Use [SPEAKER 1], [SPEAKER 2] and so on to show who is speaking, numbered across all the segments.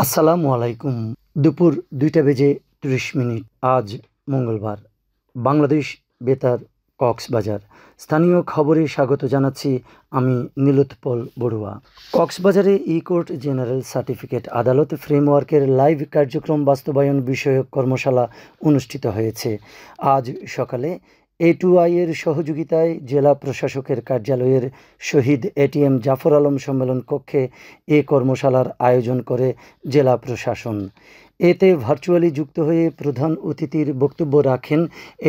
[SPEAKER 1] আসসালামু আলাইকুম। দুপুর ২টা বেজে ৩০ মিনিট। আজ মঙ্গলবার। বাংলাদেশ বেতার, কক্সবাজার। স্থানীয় খবরে স্বাগত জানাচ্ছি আমি নীলোৎপল বড়ুয়া। কক্সবাজারে কোর্ট জেনারেল সার্টিফিকেট আদালত ফ্রেমওয়ার্কের লাইভ কার্যক্রম বাস্তবায়ন বিষয়ক কর্মশালা অনুষ্ঠিত হয়েছে। আজ সকালে A2I এর সহযোগিতায় জেলা প্রশাসকের কার্যালয়ের শহীদ ATM জাফর আলম সম্মেলন কক্ষে এ কর্মশালার আয়োজন করে জেলা প্রশাসন। এতে ভার্চুয়ালি যুক্ত হয়ে প্রধান অতিথির বক্তব্য রাখেন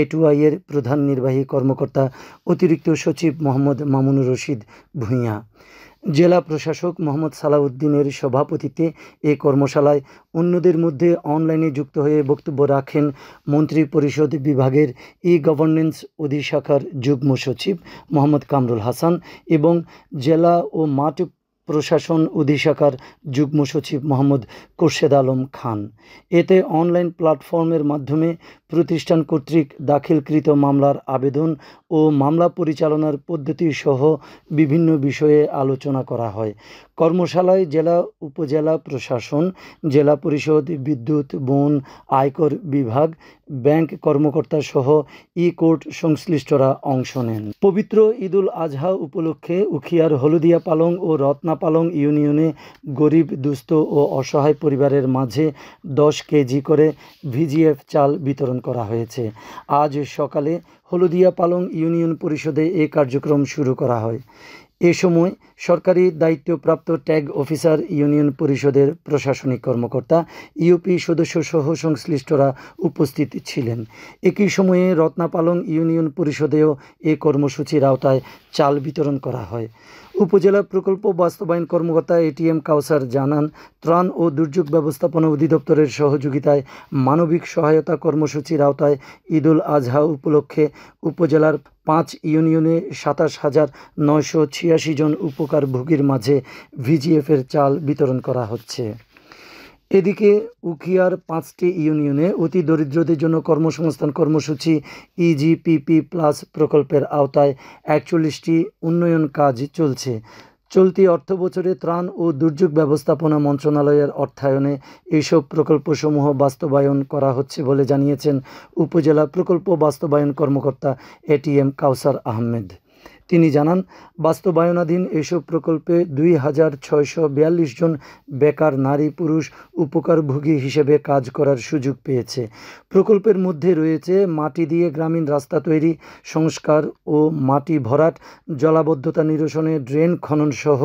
[SPEAKER 1] A2I এর প্রধান নির্বাহী কর্মকর্তা অতিরিক্ত সচিব মোহাম্মদ মামুনুর রশিদ ভূঁইয়া। জেলা প্রশাসক মোহাম্মদ সালাউদ্দিনের সভাপতিত্বে এ কর্মশালায় অন্যদের মধ্যে অনলাইনে যুক্ত হয়ে বক্তব্য রাখেন মন্ত্রিপরিষদ বিভাগের গভর্নেন্স অধিশাখার যুগ্ম সচিব মোহাম্মদ কামরুল হাসান এবং জেলা ও মাঠ প্রশাসন অধিশাখার যুগ্ম সচিব মোহাম্মদ খোরশেদ আলম খান। এতে অনলাইন প্ল্যাটফর্মের মাধ্যমে প্রতিষ্ঠান কর্তৃক দাখিলকৃত মামলার আবেদন ও মামলা পরিচালনার পদ্ধতি সহ বিভিন্ন বিষয়ে আলোচনা করা হয়। কর্মশালায় জেলা উপজেলা প্রশাসন, জেলা পরিষদ, বিদ্যুৎ, বন, আয়কর বিভাগ, ব্যাংক কর্মকর্তা সহ কোর্ট সংশ্লিষ্টরা অংশ নেন। পবিত্র ঈদুল আজহা উপলক্ষে উখিয়ার হলদিয়া পালং ও রত্না পালং ইউনিয়নে গরিব, দুস্থ ও অসহায় পরিবারের মাঝে 10 কেজি করে VGF চাল বিতরণ করা হয়েছে। আজ সকালে হলদিয়া পালং ইউনিয়ন পরিষদে এ কার্যক্রম শুরু করা হয়। এ সময় সরকারি দায়িত্বপ্রাপ্ত ট্যাগ অফিসার, ইউনিয়ন পরিষদের প্রশাসনিক কর্মকর্তা, ইউপি সদস্য সহ সংশ্লিষ্টরা উপস্থিত ছিলেন। একই সময়ে রত্নাপালং ইউনিয়ন পরিষদেও এ কর্মসূচির আওতায় চাল বিতরণ করা হয়। উপজেলা প্রকল্প বাস্তবায়ন কর্মকর্তা ATM কাউসার জানান, ত্রাণ ও দুর্যোগ ব্যবস্থাপনা অধিদপ্তরের সহযোগিতায় মানবিক সহায়তা কর্মসূচির আওতায় ঈদুল আজহা উপলক্ষে উপজেলার 5 ইউনিয়নে 27,986 জন উপকারভোগীর মাঝে VGF-এর চাল বিতরণ করা হচ্ছে। এদিকে উখিয়ার 5টি ইউনিয়নে অতি দরিদ্রদের জন্য কর্মসংস্থান কর্মসূচি EGPP+ প্রকল্পের আওতায় 41টি উন্নয়ন কাজ চলছে। চলতি অর্থবছরে ত্রাণ ও দুর্যোগ ব্যবস্থাপনা মন্ত্রণালয়ের অর্থায়নে এইসব প্রকল্পসমূহ বাস্তবায়ন করা হচ্ছে বলে জানিয়েছেন উপজেলা প্রকল্প বাস্তবায়ন কর্মকর্তা ATM কাউসার আহমেদ। তিনি জানান, বাস্তবায়নাধীন এসব প্রকল্পে 2,642 জন বেকার নারী পুরুষ উপকারভোগী হিসেবে কাজ করার সুযোগ পেয়েছে। প্রকল্পের মধ্যে রয়েছে মাটি দিয়ে গ্রামীণ রাস্তা তৈরি, সংস্কার ও মাটি ভরাট, জলাবদ্ধতা নিরসনে ড্রেন খনন সহ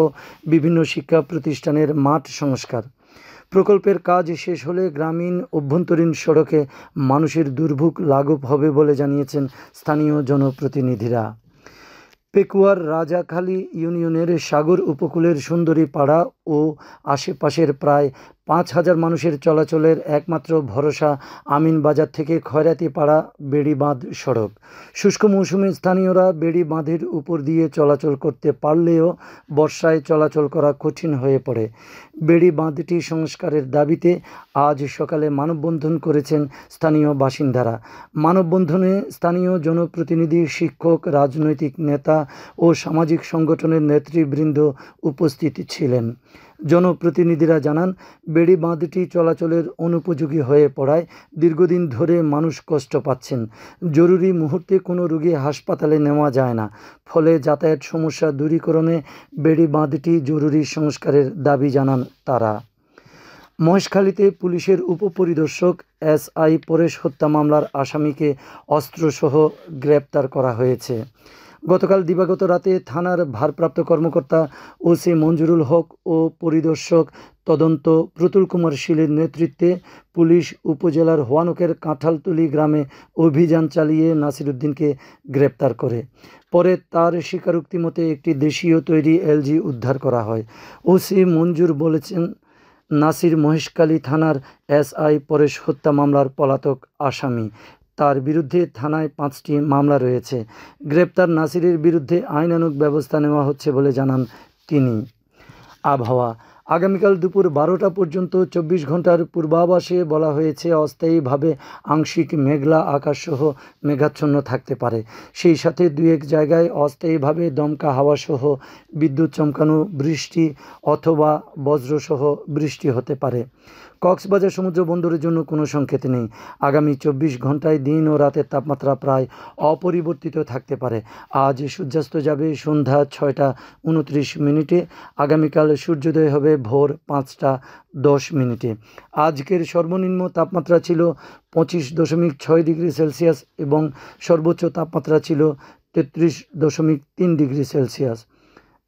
[SPEAKER 1] বিভিন্ন শিক্ষা প্রতিষ্ঠানের মাঠ সংস্কার। প্রকল্পের কাজ শেষ হলে গ্রামীণ অভ্যন্তরীণ সড়কে মানুষের দুর্ভোগ লাঘব হবে বলে জানিয়েছেন স্থানীয় জনপ্রতিনিধিরা। পেকুয়ার রাজাখালী ইউনিয়নের সাগর উপকূলের সুন্দরী পাড়া ও আশেপাশের প্রায় 5,000 মানুষের চলাচলের একমাত্র ভরসা আমিনবাজার থেকে খয়রাতি পাড়া বেড়িবাঁধ সড়ক। শুষ্ক মৌসুমে স্থানীয়রা বেড়ি বাঁধের উপর দিয়ে চলাচল করতে পারলেও বর্ষায় চলাচল করা কঠিন হয়ে পড়ে। বেড়ি বাঁধটি সংস্কারের দাবিতে আজ সকালে মানববন্ধন করেছেন স্থানীয় বাসিন্দারা। মানববন্ধনে স্থানীয় জনপ্রতিনিধি, শিক্ষক, রাজনৈতিক নেতা ও সামাজিক সংগঠনের নেতৃবৃন্দ উপস্থিত ছিলেন। জনপ্রতিনিধিরা জানান, বেড়ি বাঁধটি চলাচলের অনুপযোগী হয়ে পড়ায় দীর্ঘদিন ধরে মানুষ কষ্ট পাচ্ছেন। জরুরি মুহূর্তে কোনো রোগী হাসপাতালে নেওয়া যায় না, ফলে যাতায়াত সমস্যা দূরীকরণে বেড়ি বাঁধটি জরুরি সংস্কারের দাবি জানান তারা। মহেশখালীতে পুলিশের উপপরিদর্শক SI পরেশ হত্যা মামলার আসামিকে অস্ত্রসহ গ্রেপ্তার করা হয়েছে। গতকাল দিবাগত রাতে থানার ভারপ্রাপ্ত কর্মকর্তা OC মঞ্জুরুল হক ও পরিদর্শক তদন্ত প্রতুল কুমার শীলের নেতৃত্বে পুলিশ উপজেলার হোয়ানকের কাঁঠালতলী গ্রামে অভিযান চালিয়ে নাসির উদ্দিনকে গ্রেপ্তার করে। পরে তার স্বীকারোক্তি মতে একটি দেশীয় তৈরি LG উদ্ধার করা হয়। OC মঞ্জুর বলেছেন, নাসির মহেশখালী থানার SI পরেশ হত্যা মামলার পলাতক আসামি। তার বিরুদ্ধে থানায় 5টি মামলা রয়েছে। গ্রেপ্তার নাসিরের বিরুদ্ধে আইনানুগ ব্যবস্থা নেওয়া হচ্ছে বলে জানান তিনি। আবহাওয়া। আগামীকাল দুপুর 12টা পর্যন্ত 24 ঘন্টার পূর্বাভাসে বলা হয়েছে অস্থায়ীভাবে আংশিক মেঘলা আকাশসহ মেঘাচ্ছন্ন থাকতে পারে। সেই সাথে দুই এক জায়গায় অস্থায়ীভাবে দমকা হাওয়াসহ বিদ্যুৎ চমকানো বৃষ্টি অথবা বজ্রসহ বৃষ্টি হতে পারে। কক্সবাজার সমুদ্র বন্দরের জন্য কোনো সংকেত নেই। আগামী 24 ঘন্টায় দিন ও রাতের তাপমাত্রা প্রায় অপরিবর্তিত থাকতে পারে। আজ সূর্যাস্ত যাবে সন্ধ্যা 6টা 29 মিনিটে। আগামীকাল সূর্যোদয় হবে ভোর 5টা 10 মিনিটে। আজকের সর্বনিম্ন তাপমাত্রা ছিল 25.6 ডিগ্রি সেলসিয়াস এবং সর্বোচ্চ তাপমাত্রা ছিল 33.3 ডিগ্রি সেলসিয়াস।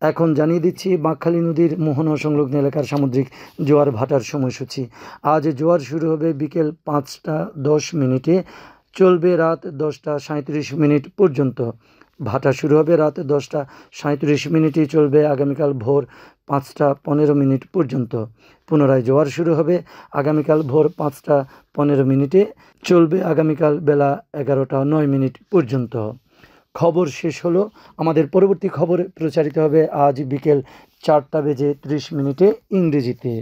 [SPEAKER 1] এখন জানিয়ে দিচ্ছি বাঁকখালী নদীর মোহনা সংলগ্ন এলাকার সামুদ্রিক জোয়ার ভাটার সময়সূচি। আজ জোয়ার শুরু হবে বিকেল 5টা 10 মিনিটে, চলবে রাত 10টা 37 মিনিট পর্যন্ত। ভাটা শুরু হবে রাত 10টা 37 মিনিটে, চলবে আগামীকাল ভোর 5টা 15 মিনিট পর্যন্ত। পুনরায় জোয়ার শুরু হবে আগামীকাল ভোর 5টা 15 মিনিটে, চলবে আগামীকাল বেলা 11টা 9 মিনিট পর্যন্ত। খবর শেষ হলো। আমাদের পরবর্তী খবর প্রচারিত হবে আজ বিকেল 4টা বেজে 30 মিনিটে ইংরেজিতে।